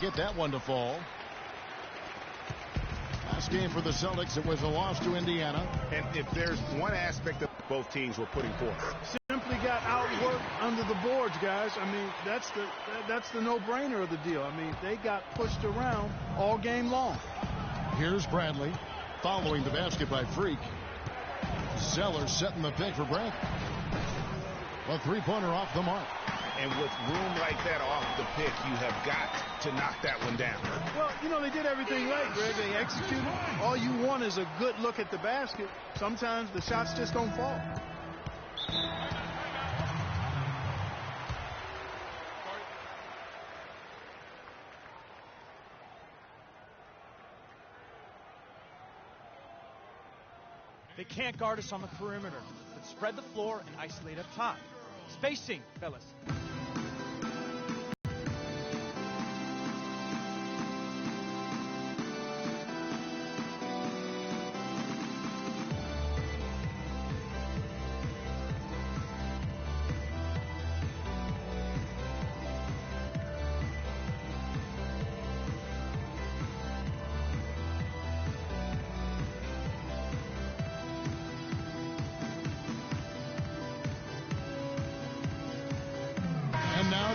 Get that one to fall. Last game for the Celtics, it was a loss to Indiana. And if there's one aspect that both teams were putting forth, simply got outworked under the boards, guys. I mean, that's the no-brainer of the deal. I mean, they got pushed around all game long. Here's Bradley following the basket by Freak. Zeller setting the pick for Bradley. A three-pointer off the mark. And with room like that off the pick, you have got to knock that one down. Well, you know, they did everything right, Greg. They executed. All you want is a good look at the basket. Sometimes the shots just don't fall. They can't guard us on the perimeter, but spread the floor and isolate up top. Spacing, fellas.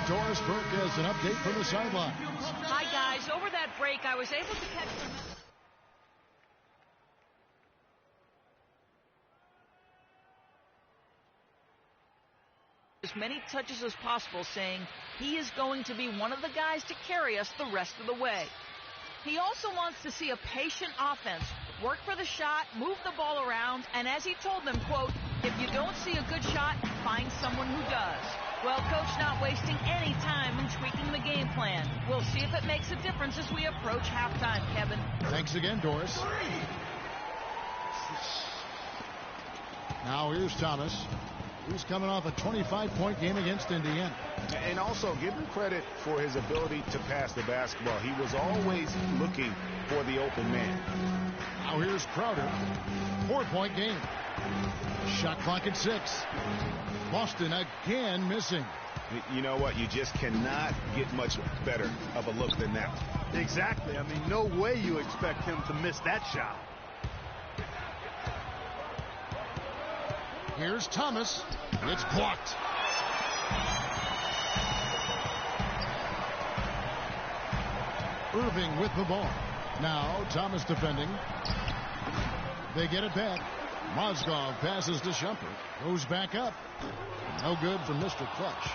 Doris Burke has an update from the sidelines. Hi, guys. Over that break, I was able to catch as many touches as possible, saying he is going to be one of the guys to carry us the rest of the way. He also wants to see a patient offense, work for the shot, move the ball around, and as he told them, quote, if you don't see a good shot, find someone who does. Well, Coach not wasting any time in tweaking the game plan. We'll see if it makes a difference as we approach halftime, Kevin. Thanks again, Doris. Now here's Thomas. He's coming off a 25-point game against Indiana. And also give him credit for his ability to pass the basketball. He was always looking for the open man. Now here's Crowder. 4-point game. Shot clock at 6. Boston again missing. You know what? You just cannot get much better of a look than that. Exactly. I mean, no way you expect him to miss that shot. Here's Thomas. It's blocked. Irving with the ball. Now Thomas defending. They get it back. Mozgov passes to Shumpert. Goes back up. No good from Mr. Clutch.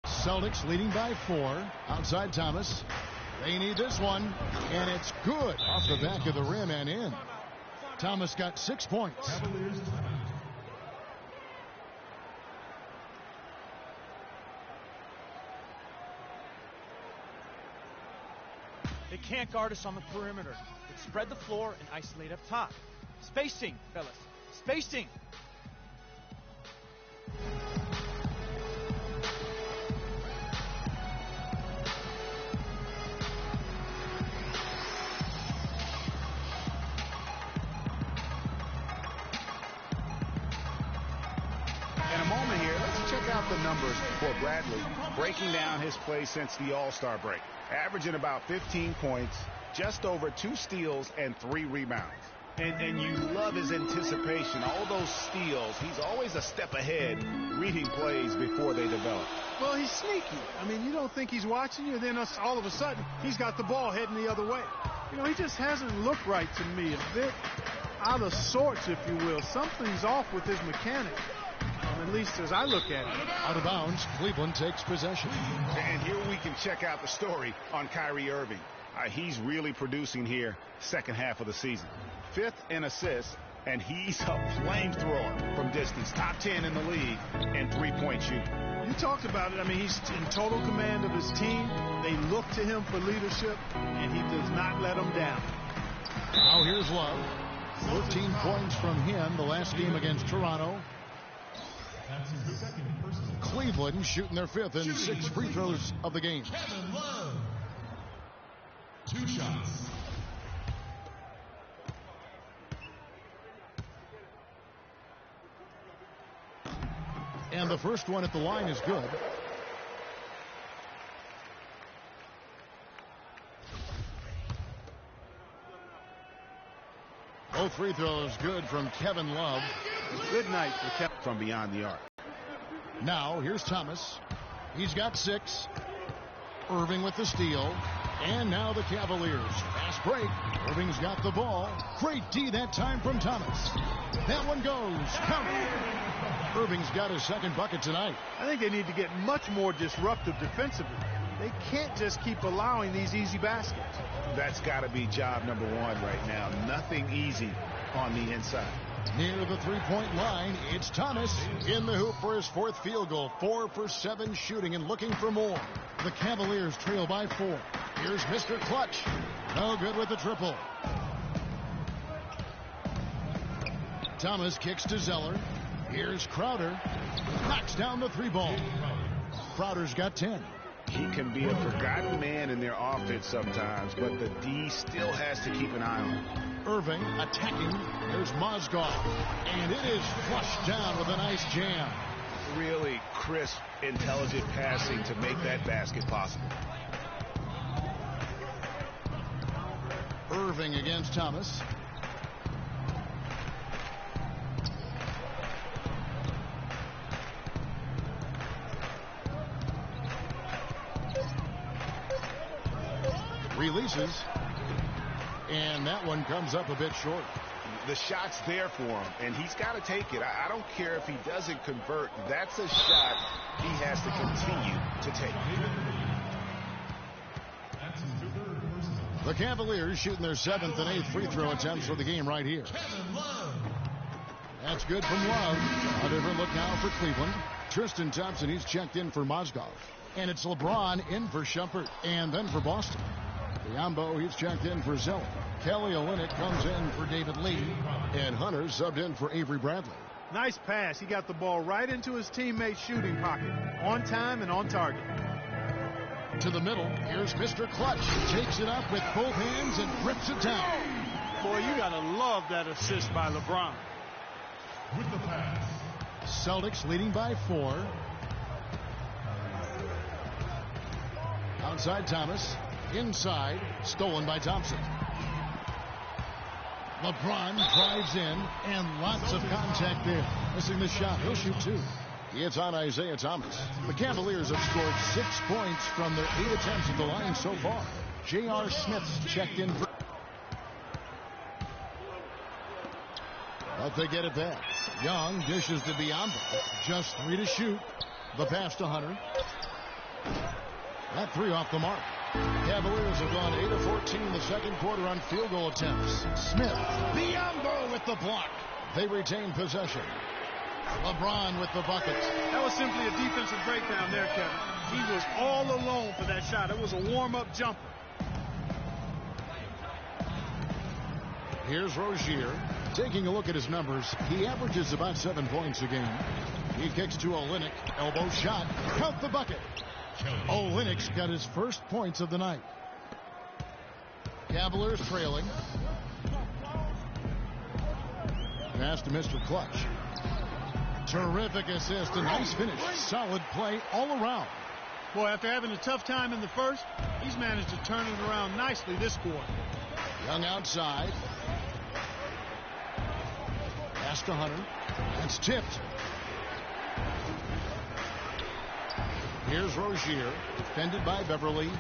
Celtics leading by 4. Outside Thomas. They need this one. And it's good. Off the back of the rim and in. Thomas got 6 points. They can't guard us on the perimeter, but spread the floor and isolate up top. Spacing, fellas. Spacing. In a moment here, let's check out the numbers for Bradley, breaking down his play since the All-Star break. Averaging about 15 points, just over 2 steals, and 3 rebounds. And you love his anticipation. All those steals, he's always a step ahead, reading plays before they develop. Well, he's sneaky. I mean, you don't think he's watching you, then all of a sudden, he's got the ball heading the other way. You know, he just hasn't looked right to me. A bit out of sorts, if you will. Something's off with his mechanics. At least as I look at it. Out of bounds, Cleveland takes possession. And here we can check out the story on Kyrie Irving. He's really producing here second half of the season. 5th in assists, and he's a flamethrower from distance. Top 10 in the league and 3-point shooting. You talked about it. I mean, he's in total command of his team. They look to him for leadership, and he does not let them down. Now here's Love. 14 points from him the last game against Toronto. Cleveland shooting their 5th and 6 free throws of the game. Kevin Love. 2 shots. And And the first one at the line is good. Both free throws good from Kevin Love. Good night for Kevin from beyond the arc. Now here's Thomas. He's got 6. Irving with the steal. And now the Cavaliers. Fast break. Irving's got the ball. Great D that time from Thomas. That one goes. Count. Irving's got his second bucket tonight. I think they need to get much more disruptive defensively. They can't just keep allowing these easy baskets. That's got to be job number 1 right now. Nothing easy on the inside. Near the three-point line, it's Thomas in the hoop for his 4th field goal. 4 for 7 shooting and looking for more. The Cavaliers trail by 4. Here's Mr. Clutch. No good with the triple. Thomas kicks to Zeller. Here's Crowder. Knocks down the 3-ball. Crowder's got 10. He can be a forgotten man in their offense sometimes, but the D still has to keep an eye on him. Irving attacking. There's Mozgov. And it is flushed down with a nice jam. Really crisp, intelligent passing to make that basket possible. Irving against Thomas. Releases. And that one comes up a bit short. The shot's there for him, and he's got to take it. I don't care if he doesn't convert. That's a shot he has to continue to take. The Cavaliers shooting their 7th and 8th free throw attempts for the game right here. That's good from Love. A different look now for Cleveland. Tristan Thompson, he's checked in for Mozgov. And it's LeBron in for Shumpert. And then for Boston. Biombo, he's checked in for Zeller. Kelly Olynyk comes in for David Lee. And Hunter subbed in for Avery Bradley. Nice pass. He got the ball right into his teammate's shooting pocket. On time and on target. To the middle. Here's Mr. Clutch. Takes it up with both hands and rips it down. Boy, you got to love that assist by LeBron. With the pass. Celtics leading by 4. Outside Thomas. Inside. Stolen by Thompson. LeBron drives in. And lots of contact there. Missing the shot. He'll shoot 2. It's on Isaiah Thomas. The Cavaliers have scored 6 points from their 8 attempts at the line so far. J.R. Smith's checked in for... But they get it back. Young dishes to Biombo. Just 3 to shoot. The pass to Hunter. That 3 off the mark. Cavaliers have gone 8 of 14 in the second quarter on field goal attempts. Smith. Biombo with the block. They retain possession. LeBron with the buckets. That was simply a defensive breakdown there, Kevin. He was all alone for that shot. It was a warm-up jumper. Here's Rozier. Taking a look at his numbers, he averages about 7 points a game. He kicks to Olynyk. Elbow shot. Count the bucket. Olynyk's got his first points of the night. Cavaliers trailing. Pass to Mr. Clutch. Terrific assist. A nice finish. Solid play all around. Boy, after having a tough time in the first, he's managed to turn it around nicely this quarter. Young outside. Pass to Hunter. That's tipped. Here's Rozier. Defended by Beverly.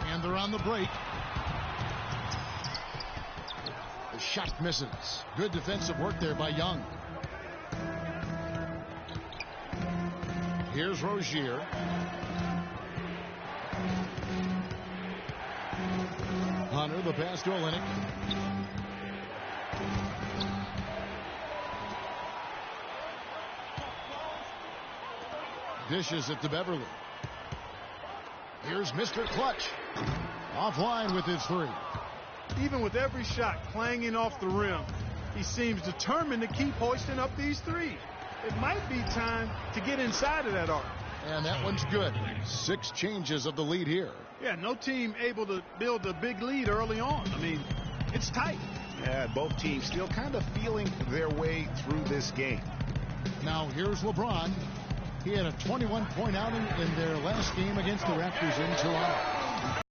And they're on the break. The shot misses. Good defensive work there by Young. Here's Rozier. Hunter, the pass to Olynyk. Dishes it to Beverly. Here's Mr. Clutch. Offline with his 3. Even with every shot clanging off the rim, he seems determined to keep hoisting up these 3. It might be time to get inside of that arc. And that one's good. 6 changes of the lead here. Yeah, no team able to build a big lead early on. I mean, it's tight. Yeah, both teams still kind of feeling their way through this game. Now here's LeBron. He had a 21-point outing in their last game against the Raptors in Toronto.